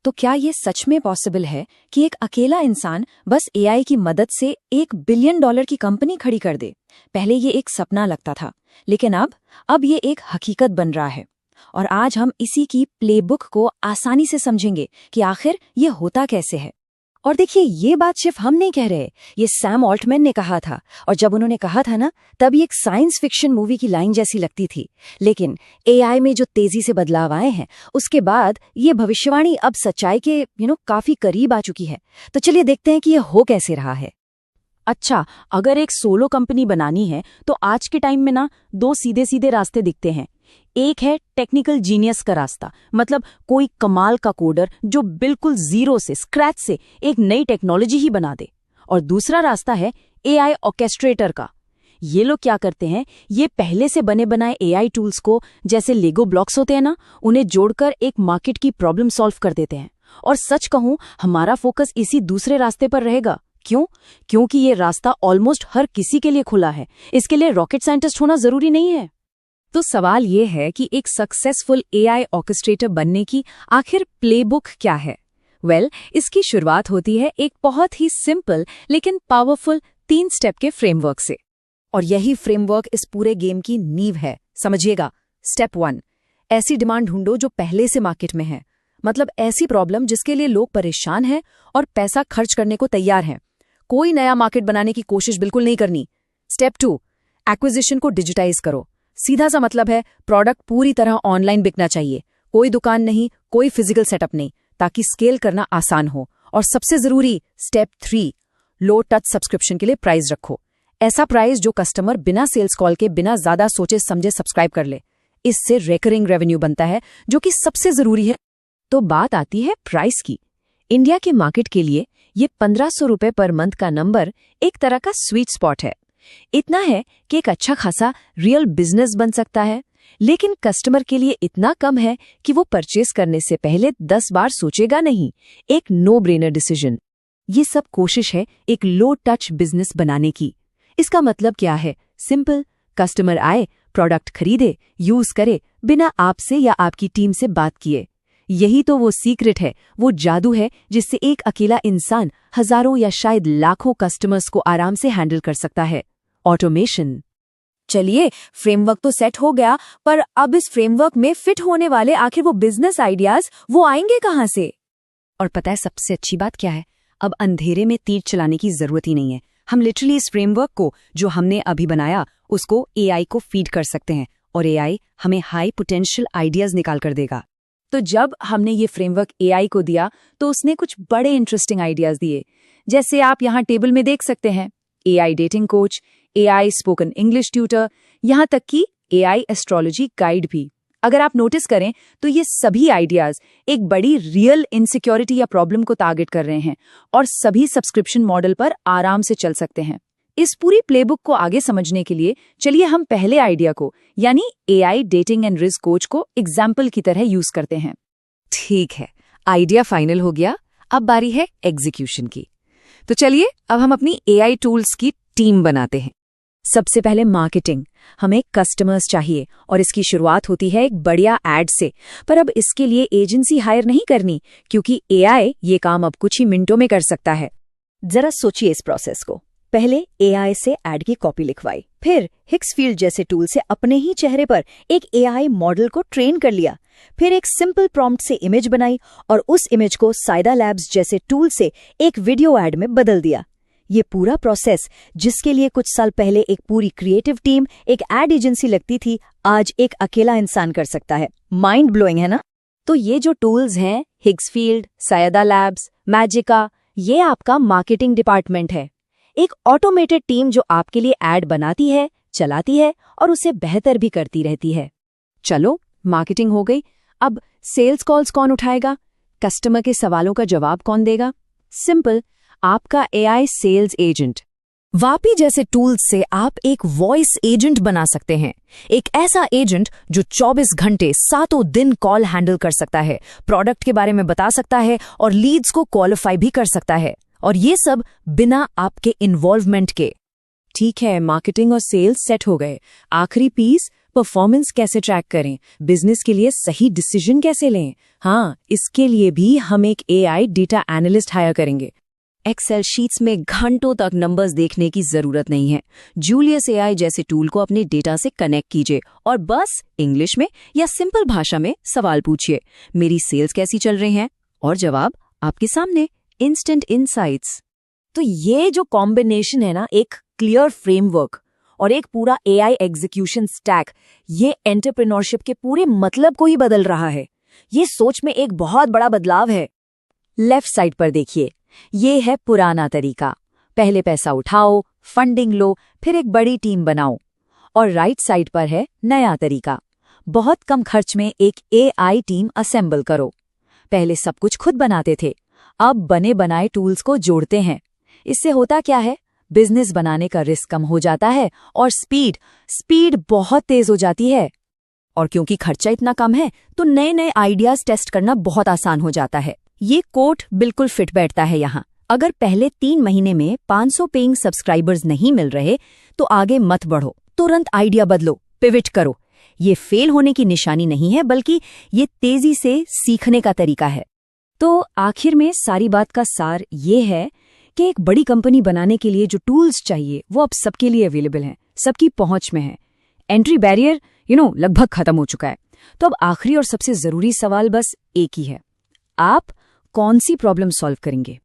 तो क्या ये सच में पॉसिबल है कि एक अकेला इंसान बस एआई की मदद से $1 बिलियन की कंपनी खड़ी कर दे? पहले ये एक सपना लगता था, लेकिन अब ये एक हकीकत बन रहा है। और आज हम इसी की प्लेबुक को आसानी से समझेंगे कि आखिर ये होता कैसे है। और देखिए, ये बात सिर्फ हम नहीं कह रहे, ये सैम ऑल्टमैन ने कहा था। और जब उन्होंने कहा था ना, तब ये एक साइंस फिक्शन मूवी की लाइन जैसी लगती थी। लेकिन एआई में जो तेजी से बदलाव आए हैं, उसके बाद ये भविष्यवाणी अब सच्चाई के काफी करीब आ चुकी है। तो चलिए देखते हैं कि ये हो कैसे रहा है। अच्छा, अगर एक सोलो कंपनी बनानी है तो आज के टाइम में ना 2 सीधे सीधे रास्ते दिखते हैं। एक है टेक्निकल जीनियस का रास्ता, मतलब कोई कमाल का कोडर जो बिल्कुल जीरो से, स्क्रैच से एक नई टेक्नोलॉजी ही बना दे। और दूसरा रास्ता है एआई ऑर्केस्ट्रेटर का। ये लोग क्या करते हैं, ये पहले से बने बनाए एआई टूल्स को, जैसे लेगो ब्लॉक्स होते हैं ना, उन्हें जोड़कर एक मार्केट की प्रॉब्लम सॉल्व कर देते हैं। और सच कहूं, हमारा फोकस इसी दूसरे रास्ते पर रहेगा। क्यों? क्योंकि ये रास्ता ऑलमोस्ट हर किसी के लिए खुला है। इसके लिए रॉकेट साइंटिस्ट होना जरूरी नहीं है। तो सवाल ये है कि एक सक्सेसफुल एआई ऑर्केस्ट्रेटर बनने की आखिर प्लेबुक क्या है? इसकी शुरुआत होती है एक बहुत ही सिंपल लेकिन पावरफुल 3 स्टेप के फ्रेमवर्क से। और यही फ्रेमवर्क इस पूरे गेम की नींव है। समझिएगा। स्टेप 1, ऐसी डिमांड ढूंढो जो पहले से मार्केट में है, मतलब ऐसी प्रॉब्लम जिसके लिए लोग परेशान हैं और पैसा खर्च करने को तैयार हैं। कोई नया मार्केट बनाने की कोशिश बिल्कुल नहीं करनी। स्टेप 2, एक्विजिशन को डिजिटाइज करो। सीधा सा मतलब है, प्रोडक्ट पूरी तरह ऑनलाइन बिकना चाहिए। कोई दुकान नहीं, कोई फिजिकल सेटअप नहीं, ताकि स्केल करना आसान हो। और सबसे जरूरी स्टेप 3, लो टच सब्सक्रिप्शन के लिए प्राइस रखो। ऐसा प्राइस जो कस्टमर बिना सेल्स कॉल के, बिना ज्यादा सोचे समझे सब्सक्राइब कर ले। इससे रेकरिंग रेवेन्यू बनता है, जो कि सबसे जरूरी है। तो बात आती है प्राइस की। इंडिया के मार्केट के लिए ये ₹1500 पर मंथ का नंबर एक तरह का स्वीट स्पॉट है। इतना है कि एक अच्छा खासा रियल बिजनेस बन सकता है, लेकिन कस्टमर के लिए इतना कम है कि वो परचेस करने से पहले 10 बार सोचेगा नहीं। एक नो ब्रेनर डिसीजन। ये सब कोशिश है एक लो टच बिजनेस बनाने की। इसका मतलब क्या है? सिंपल, कस्टमर आए, प्रोडक्ट खरीदे, यूज करे, बिना आपसे या आपकी टीम से बात किए। यही तो वो सीक्रेट है, वो जादू है जिससे एक अकेला इंसान हजारों या शायद लाखों कस्टमर्स को आराम से हैंडल कर सकता है। ऑटोमेशन। चलिए, फ्रेमवर्क तो सेट हो गया, पर अब इस फ्रेमवर्क में फिट होने वाले आखिर वो बिजनेस आइडियाज वो आएंगे कहां से? और पता है सबसे अच्छी बात क्या है? अब अंधेरे में तीर चलाने की जरूरत ही नहीं है। हम लिटरली इस फ्रेमवर्क को, जो हमने अभी बनाया, उसको एआई को फीड कर सकते हैं और एआई हमें हाई पोटेंशियल आइडियाज निकाल कर देगा। तो जब हमने ये फ्रेमवर्क एआई को दिया, तो उसने कुछ बड़े इंटरेस्टिंग आइडियाज दिए, जैसे आप यहाँ टेबल में देख सकते हैं। AI dating coach, AI spoken English tutor, यहाँ तक कि एआई एस्ट्रोलॉजी गाइड भी। अगर आप नोटिस करें तो ये सभी आइडियाज एक बड़ी रियल इनसिक्योरिटी या प्रॉब्लम को टारगेट कर रहे हैं और सभी सब्सक्रिप्शन मॉडल पर आराम से चल सकते हैं। इस पूरी प्लेबुक को आगे समझने के लिए चलिए हम पहले आइडिया को, यानी AI dating and risk coach को एग्जाम्पल की तरह यूज करते हैं। ठीक है, आइडिया फाइनल हो गया, अब बारी है एग्जीक्यूशन की। तो चलिए अब हम अपनी एआई टूल्स की टीम बनाते हैं। सबसे पहले मार्केटिंग। हमें कस्टमर्स चाहिए और इसकी शुरुआत होती है एक बढ़िया एड से। पर अब इसके लिए एजेंसी हायर नहीं करनी, क्योंकि एआई ये काम अब कुछ ही मिनटों में कर सकता है। जरा सोचिए इस प्रोसेस को। पहले एआई से एड की कॉपी लिखवाई, फिर हिक्सफील्ड जैसे टूल से अपने ही चेहरे पर एक एआई मॉडल को ट्रेन कर लिया, फिर एक सिंपल प्रॉम्प्ट से इमेज बनाई और उस इमेज को साइडा लैब्स जैसे टूल से एक वीडियो एड में बदल दिया। ये पूरा प्रोसेस, जिसके लिए कुछ साल पहले एक पूरी क्रिएटिव टीम, एक एड एजेंसी लगती थी, आज एक अकेला इंसान कर सकता है। माइंड ब्लोइंग है ना? तो ये जो टूल्स हैं, हिक्सफील्ड, साइडा लैब्स, मैजिका, ये आपका मार्केटिंग डिपार्टमेंट है। एक ऑटोमेटेड टीम जो आपके लिए एड बनाती है, चलाती है और उसे बेहतर भी करती रहती है। चलो, मार्केटिंग हो गई। अब सेल्स कॉल्स कौन उठाएगा? कस्टमर के सवालों का जवाब कौन देगा? सिंपल, आपका एआई सेल्स एजेंट। वापी जैसे टूल्स से आप एक वॉइस एजेंट बना सकते हैं। एक ऐसा एजेंट जो 24 घंटे 7 दिन कॉल हैंडल कर सकता है, प्रोडक्ट के बारे में बता सकता है और लीड्स को क्वालिफाई भी कर सकता है, और ये सब बिना आपके इन्वॉल्वमेंट के। ठीक है, मार्केटिंग और सेल्स सेट हो गए। आखिरी पीस परफॉर्मेंस कैसे ट्रैक करें, बिजनेस के लिए सही डिसीजन कैसे लें। हाँ, इसके लिए भी हम एक AI डेटा एनालिस्ट हायर करेंगे। एक्सेल शीट्स में घंटों तक नंबर्स देखने की जरूरत नहीं है। जूलियस AI जैसे टूल को अपने डेटा से कनेक्ट कीजिए और बस इंग्लिश में या सिंपल भाषा में सवाल पूछिए, मेरी सेल्स कैसी चल रही हैं, और जवाब आपके सामने, इंस्टेंट इनसाइट्स। तो ये जो कॉम्बिनेशन है ना, एक क्लियर फ्रेमवर्क और एक पूरा AI एग्जीक्यूशन स्टैक, ये एंटरप्रेन्योरशिप के पूरे मतलब को ही बदल रहा है। ये सोच में एक बहुत बड़ा बदलाव है। लेफ्ट साइड पर देखिए, ये है पुराना तरीका, पहले पैसा उठाओ, फंडिंग लो, फिर एक बड़ी टीम बनाओ। और राइट साइड पर है नया तरीका, बहुत कम खर्च में एक AI टीम असेंबल करो। पहले सब कुछ खुद बनाते थे, अब बने बनाए टूल्स को जोड़ते हैं। इससे होता क्या है, बिजनेस बनाने का रिस्क कम हो जाता है और स्पीड बहुत तेज हो जाती है। और क्योंकि खर्चा इतना कम है तो नए नए आइडियाज टेस्ट करना बहुत आसान हो जाता है। ये कोट बिल्कुल फिट बैठता है यहाँ। अगर पहले 3 महीने में 500 पेइंग सब्सक्राइबर्स नहीं मिल रहे तो आगे मत बढ़ो, तुरंत आइडिया बदलो, पिविट करो। ये फेल होने की निशानी नहीं है, बल्कि ये तेजी से सीखने का तरीका है। तो आखिर में सारी बात का सार ये है कि एक बड़ी कंपनी बनाने के लिए जो टूल्स चाहिए वो अब सबके लिए अवेलेबल हैं, सबकी पहुंच में है। एंट्री बैरियर लगभग खत्म हो चुका है। तो अब आखिरी और सबसे जरूरी सवाल बस एक ही है, आप कौन सी प्रॉब्लम सॉल्व करेंगे।